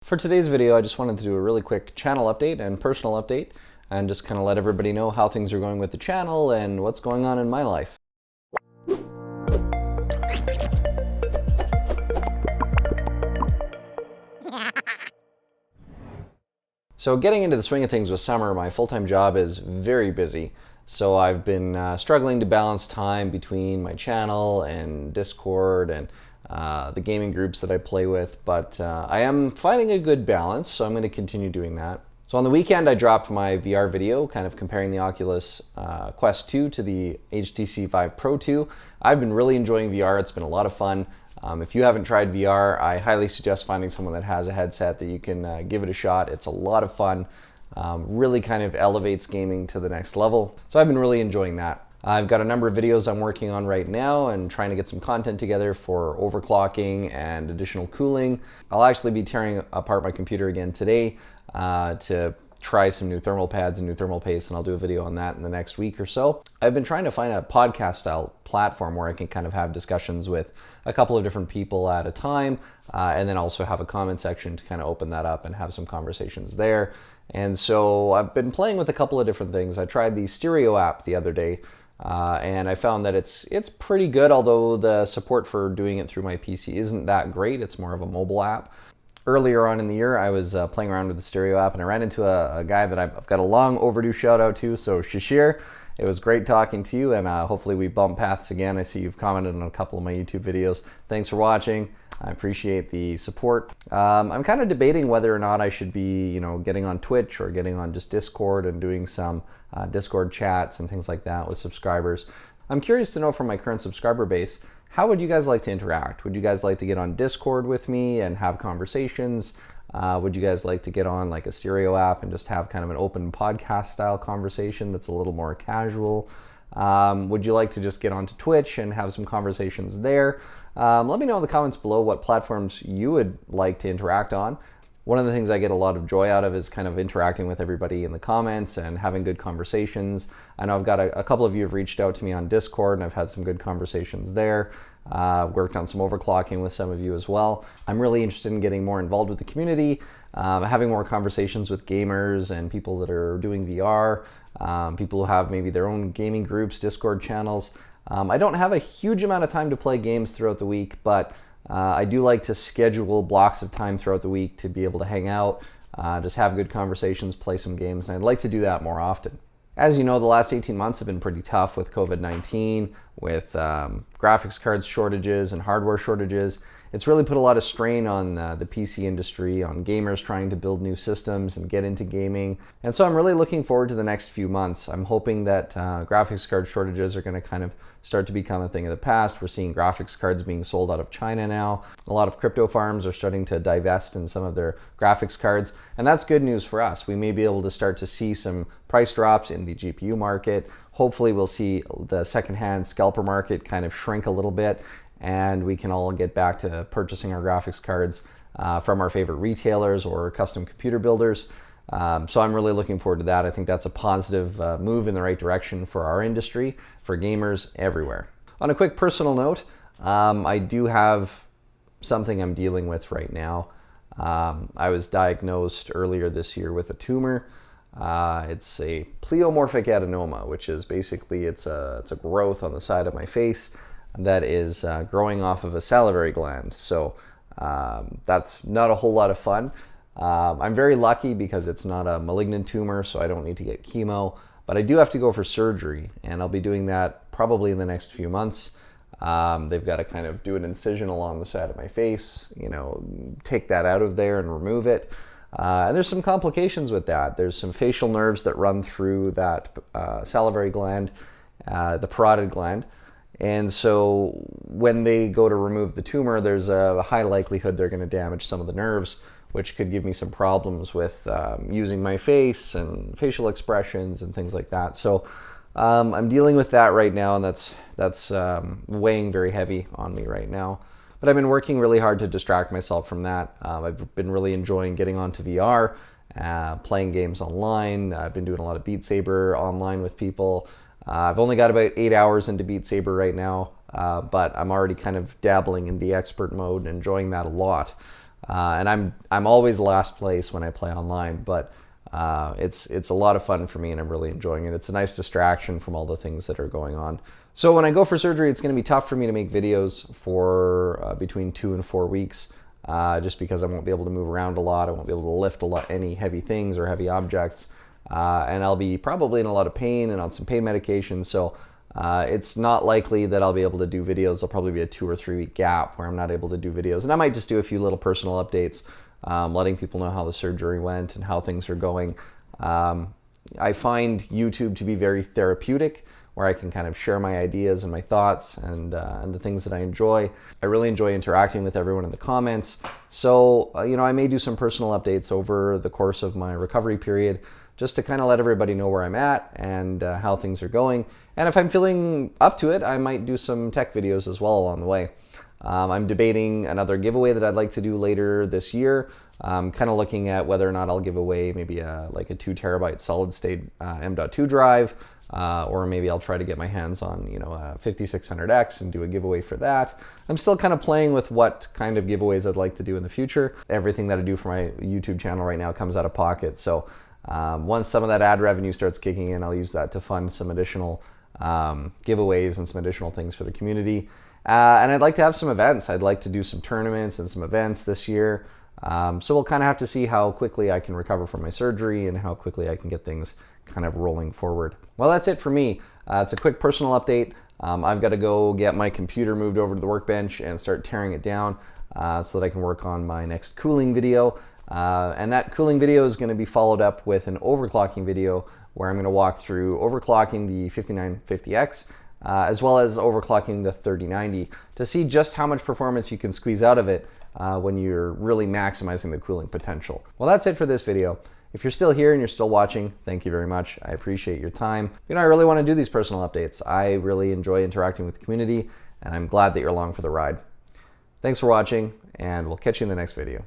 For today's video, I just wanted to do a really quick channel update and personal update and just kind of let everybody know how things are going with the channel and what's going on in my life. So getting into the swing of things with summer, my full-time job is very busy. So I've been struggling to balance time between my channel and Discord and the gaming groups that I play with, but I am finding a good balance, so I'm going to continue doing that. So on the weekend, I dropped my VR video, kind of comparing the Oculus Quest 2 to the HTC Vive Pro 2. I've been really enjoying VR. It's been a lot of fun. If you haven't tried VR, I highly suggest finding someone that has a headset that you can give it a shot. It's a lot of fun. Really kind of elevates gaming to the next level. So I've been really enjoying that. I've got a number of videos I'm working on right now and trying to get some content together for overclocking and additional cooling. I'll actually be tearing apart my computer again today to try some new thermal pads and new thermal paste, and I'll do a video on that in the next week or so. I've been trying to find a podcast style platform where I can kind of have discussions with a couple of different people at a time, and then also have a comment section to kind of open that up and have some conversations there. And so I've been playing with a couple of different things. I tried the Stereo app the other day, and I found that it's pretty good, although the support for doing it through my PC isn't that great. It's more of a mobile app. Earlier on in the year, I was playing around with the Stereo app, and I ran into a guy that I've got a long overdue shout out to. So Shashir, it was great talking to you, and hopefully we bump paths again. I see you've commented on a couple of my YouTube videos. Thanks for watching. I appreciate the support. I'm kind of debating whether or not I should be, getting on Twitch or getting on just Discord and doing some Discord chats and things like that with subscribers. I'm curious to know from my current subscriber base, how would you guys like to interact? Would you guys like to get on Discord with me and have conversations? Would you guys like to get on like a Stereo app and just have kind of an open podcast style conversation that's a little more casual? Would you like to just get onto Twitch and have some conversations there? Let me know in the comments below what platforms you would like to interact on. One of the things I get a lot of joy out of is kind of interacting with everybody in the comments and having good conversations. I know I've got a couple of you have reached out to me on Discord, and I've had some good conversations there. Worked on some overclocking with some of you as well. I'm really interested in getting more involved with the community, having more conversations with gamers and people that are doing VR, people who have maybe their own gaming groups, Discord channels. I don't have a huge amount of time to play games throughout the week, but I do like to schedule blocks of time throughout the week to be able to hang out, just have good conversations, play some games, and I'd like to do that more often. As you know, the last 18 months have been pretty tough with COVID-19, with graphics cards shortages and hardware shortages. It's really put a lot of strain on the PC industry, on gamers trying to build new systems and get into gaming. And so I'm really looking forward to the next few months. I'm hoping that graphics card shortages are going to kind of start to become a thing of the past. We're seeing graphics cards being sold out of China now. A lot of crypto farms are starting to divest in some of their graphics cards, and that's good news for us. We may be able to start to see some price drops in the GPU market. Hopefully we'll see the secondhand scalper market kind of shrink a little bit, and we can all get back to purchasing our graphics cards from our favorite retailers or custom computer builders. So I'm really looking forward to that. I think that's a positive move in the right direction for our industry, for gamers everywhere. On a quick personal note, I do have something I'm dealing with right now. I was diagnosed earlier this year with a tumor. It's a pleomorphic adenoma, which is basically it's a growth on the side of my face that is growing off of a salivary gland. So that's not a whole lot of fun. I'm very lucky because it's not a malignant tumor, so I don't need to get chemo, but I do have to go for surgery, and I'll be doing that probably in the next few months. They've got to kind of do an incision along the side of my face, take that out of there and remove it. And there's some complications with that. There's some facial nerves that run through that salivary gland, the parotid gland. And so when they go to remove the tumor, there's a high likelihood they're going to damage some of the nerves, which could give me some problems with using my face and facial expressions and things like that. So I'm dealing with that right now, and that's weighing very heavy on me right now. But I've been working really hard to distract myself from that. I've been really enjoying getting onto VR, playing games online. I've been doing a lot of Beat Saber online with people. I've only got about 8 hours into Beat Saber right now, but I'm already kind of dabbling in the expert mode and enjoying that a lot. And I'm always last place when I play online, but it's a lot of fun for me and I'm really enjoying it. It's a nice distraction from all the things that are going on. So when I go for surgery, it's going to be tough for me to make videos for between 2 and 4 weeks, just because I won't be able to move around a lot. I won't be able to lift any heavy things or heavy objects, and I'll be probably in a lot of pain and on some pain medication. So it's not likely that I'll be able to do videos. There'll probably be a 2 or 3 week gap where I'm not able to do videos, and I might just do a few little personal updates, letting people know how the surgery went and how things are going. I find YouTube to be very therapeutic, where I can kind of share my ideas and my thoughts and the things that I enjoy. I really enjoy interacting with everyone in the comments. So, I may do some personal updates over the course of my recovery period, just to kind of let everybody know where I'm at and how things are going. And if I'm feeling up to it, I might do some tech videos as well along the way. I'm debating another giveaway that I'd like to do later this year. I'm kind of looking at whether or not I'll give away maybe like a 2 terabyte solid state M.2 drive, or maybe I'll try to get my hands on a 5600X and do a giveaway for that. I'm still kind of playing with what kind of giveaways I'd like to do in the future. Everything that I do for my YouTube channel right now comes out of pocket, so once some of that ad revenue starts kicking in, I'll use that to fund some additional giveaways and some additional things for the community. And I'd like to have some events. I'd like to do some tournaments and some events this year. So we'll kind of have to see how quickly I can recover from my surgery and how quickly I can get things kind of rolling forward. Well, that's it for me. It's a quick personal update. I've got to go get my computer moved over to the workbench and start tearing it down so that I can work on my next cooling video. And that cooling video is going to be followed up with an overclocking video where I'm going to walk through overclocking the 5950X as well as overclocking the 3090 to see just how much performance you can squeeze out of it when you're really maximizing the cooling potential. Well, that's it for this video. If you're still here and you're still watching, thank you very much. I appreciate your time. I really want to do these personal updates. I really enjoy interacting with the community, and I'm glad that you're along for the ride. Thanks for watching, and we'll catch you in the next video.